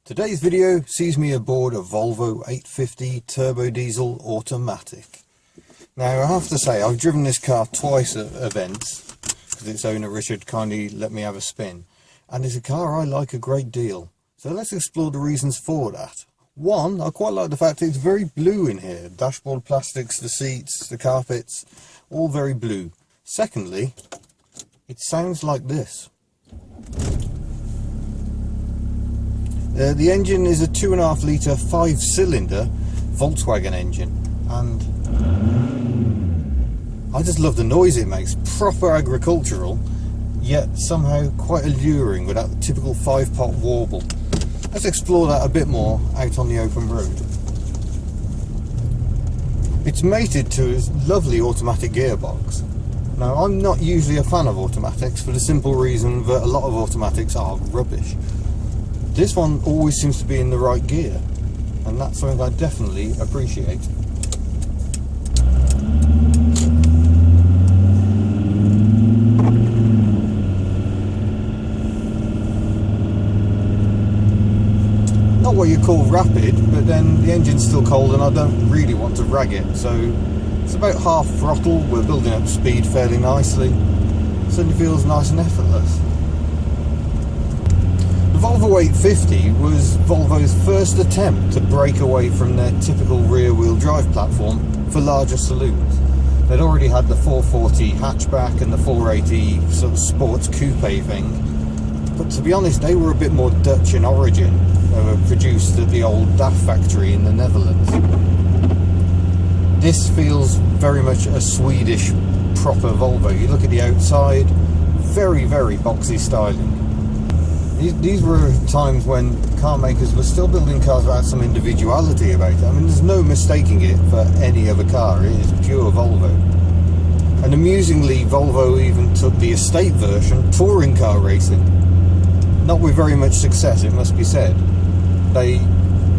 Today's video sees me aboard a Volvo 850 turbo diesel automatic. Now I have to say I've driven this car twice at events because its owner Richard kindly let me have a spin, and it's a car I like a great deal. So let's explore the reasons for that. One, I quite like the fact that it's very blue in here. Dashboard plastics, the seats, the carpets, all very blue. Secondly, it sounds like this. The engine is a 2.5 litre 5-cylinder Volkswagen engine, and I just love the noise it makes. Proper agricultural, yet somehow quite alluring without the typical 5-pot warble. Let's explore that a bit more out on the open road. It's mated to a lovely automatic gearbox. Now, I'm not usually a fan of automatics for the simple reason that a lot of automatics are rubbish. This one always seems to be in the right gear, and that's something I definitely appreciate. Not what you call rapid, but then the engine's still cold and I don't really want to rag it, so it's about half throttle. We're building up speed fairly nicely. Certainly feels nice and effortless. The Volvo 850 was Volvo's first attempt to break away from their typical rear-wheel drive platform for larger saloons. They'd already had the 440 hatchback and the 480 sort of sports coupe thing, but to be honest, they were a bit more Dutch in origin. They were produced at the old DAF factory in the Netherlands. This feels very much a Swedish proper Volvo. You look at the outside, very, very boxy styling. These were times when car makers were still building cars that had some individuality about it. I mean, there's no mistaking it for any other car. It is pure Volvo. And amusingly, Volvo even took the estate version, touring car racing. Not with very much success, it must be said. They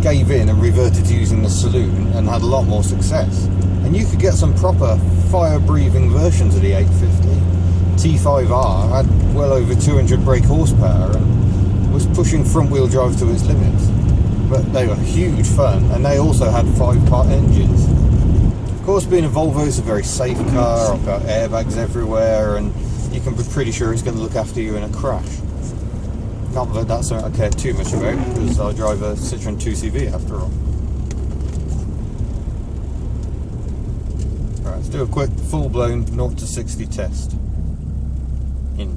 gave in and reverted to using the saloon and had a lot more success. And you could get some proper fire-breathing versions of the 850. T5R had well over 200 brake horsepower and was pushing front-wheel drive to its limits. But they were huge fun, and they also had 5-part engines. Of course, being a Volvo, it's a very safe car. I've got airbags everywhere, and you can be pretty sure it's going to look after you in a crash. Not that that's something I care too much about, because I drive a Citroen 2CV after all. Alright, let's do a quick full-blown 0 to 60 test. In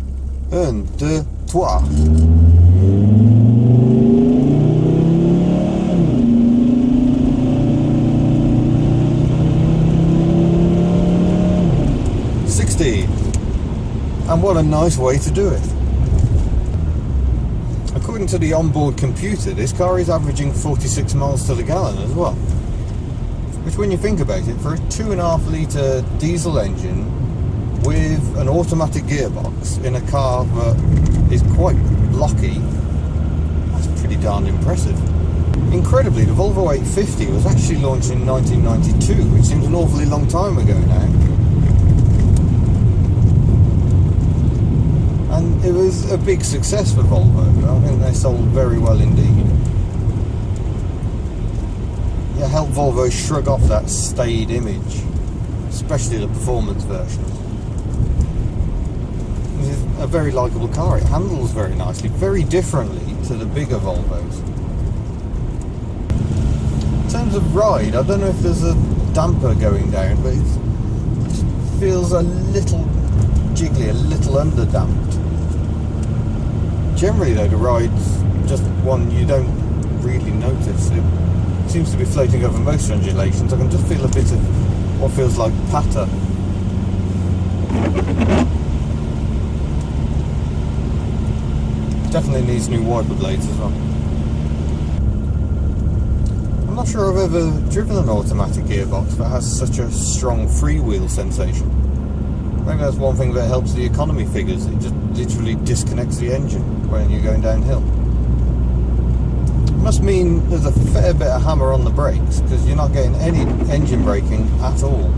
1, 2, 3. And what a nice way to do it. According to the onboard computer, this car is averaging 46 miles to the gallon as well. Which, when you think about it, for a 2.5 litre diesel engine with an automatic gearbox in a car that is quite blocky, that's pretty darn impressive. Incredibly, the Volvo 850 was actually launched in 1992, which seems an awfully long time ago now. And it was a big success for Volvo. I think they sold very well indeed. It helped Volvo shrug off that staid image, especially the performance versions. It's a very likeable car. It handles very nicely, very differently to the bigger Volvos. In terms of ride, I don't know if there's a damper going down, but it feels a little jiggly, a little underdamped. Generally though, the ride's just one you don't really notice. It seems to be floating over most undulations. I can just feel a bit of what feels like patter. Definitely needs new wiper blades as well. I'm not sure I've ever driven an automatic gearbox that has such a strong freewheel sensation. I think that's one thing that helps the economy figures. It just literally disconnects the engine when you're going downhill. It must mean there's a fair bit of hammer on the brakes, because you're not getting any engine braking at all.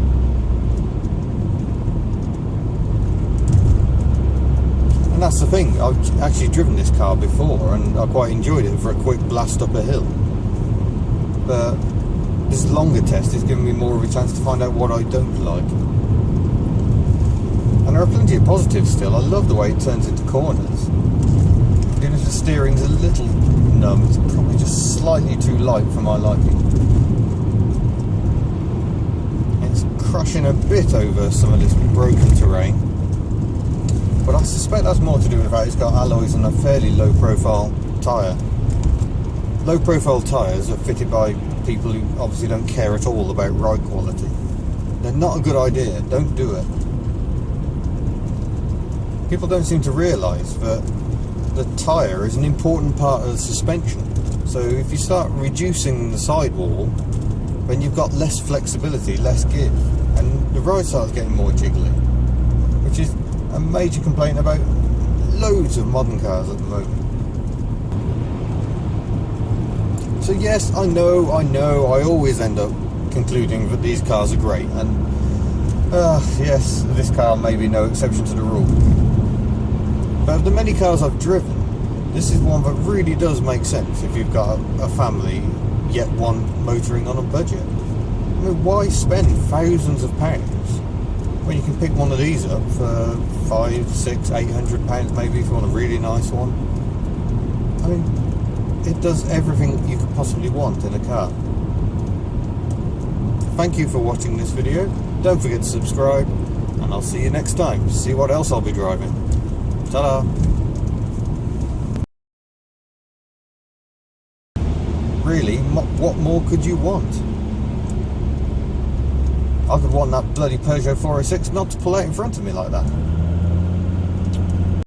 And that's the thing, I've actually driven this car before and I quite enjoyed it for a quick blast up a hill. But this longer test is giving me more of a chance to find out what I don't like. And there are plenty of positives still. I love the way it turns into corners. Even if the steering's a little numb, it's probably just slightly too light for my liking. It's crushing a bit over some of this broken terrain. But I suspect that's more to do with the fact it's got alloys and a fairly low profile tyre. Low profile tyres are fitted by people who obviously don't care at all about ride quality. They're not a good idea, don't do it. People don't seem to realise that the tyre is an important part of the suspension. So if you start reducing the sidewall, then you've got less flexibility, less give, and the ride starts getting more jiggly, which is a major complaint about loads of modern cars at the moment. So yes, I know, I always end up concluding that these cars are great, and yes, this car may be no exception to the rule. But of the many cars I've driven, this is one that really does make sense if you've got a family, yet one motoring on a budget. I mean, why spend thousands of pounds when you can pick one of these up for £500, £600, £800 maybe if you want a really nice one? I mean, it does everything you could possibly want in a car. Thank you for watching this video. Don't forget to subscribe, and I'll see you next time to see what else I'll be driving. Ta-da! Really, what more could you want? I could want that bloody Peugeot 406 not to pull out in front of me like that.